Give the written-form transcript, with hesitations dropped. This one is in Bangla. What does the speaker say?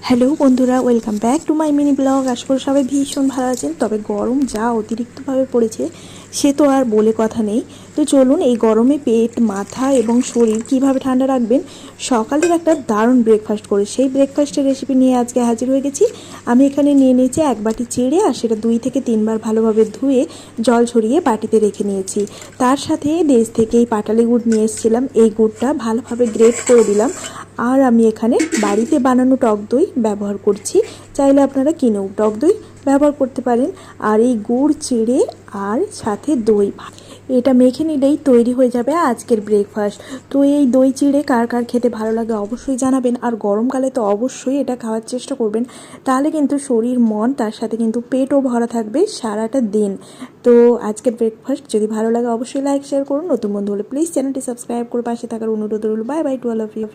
হ্যালো বন্ধুরা, welcome back to my mini blog. আশা করি সবাই ভীষণ ভালো আছেন। তবে গরম যা অতিরিক্তভাবে পড়েছে সে তো আর বলে কথা নেই। তো চলুন এই গরমে পেট, মাথা এবং শরীর কিভাবে ঠান্ডা রাখবেন সকালের একটা দারুণ ব্রেকফাস্ট করে সেই ব্রেকফাস্টের রেসিপি নিয়ে আজকে হাজির হয়ে গেছি। আমি এখানে নিয়ে নিয়েছি এক বাটি চিড়ে, আর সেটা 2 থেকে 3 বার ভালোভাবে ধুয়ে জল ছড়িয়ে বাটিতে রেখে নিয়েছি। তার সাথে দেশ থেকে এই পাটালি গুড় নিয়ে এসেছিলাম, এই গুড়টা ভালোভাবে গ্রেট করে দিলাম। আর আমি এখানে বাড়িতে বানানো টক দই ব্যবহার করছি, চাইলে আপনারা কিনেও টক দই ব্যবহার করতে পারেন। আর এই গুড়, চিড়ে আর সাথে দই, এটা মেখে নিলেই তৈরি হয়ে যাবে আজকের ব্রেকফাস্ট। তো এই দই চিড়ে কার কার খেতে ভালো লাগে অবশ্যই জানাবেন। আর গরমকালে তো অবশ্যই এটা খাওয়ার চেষ্টা করবেন, তাহলে কিন্তু শরীর, মন, তার সাথে কিন্তু পেটও ভরা থাকবে সারাটা দিন। তো আজকের ব্রেকফাস্ট যদি ভালো লাগে অবশ্যই লাইক শেয়ার করুন। নতুন বন্ধু হলে প্লিজ চ্যানেলটি সাবস্ক্রাইব করে পাশে থাকার অনুরোধ রইল। Bye bye to all of you.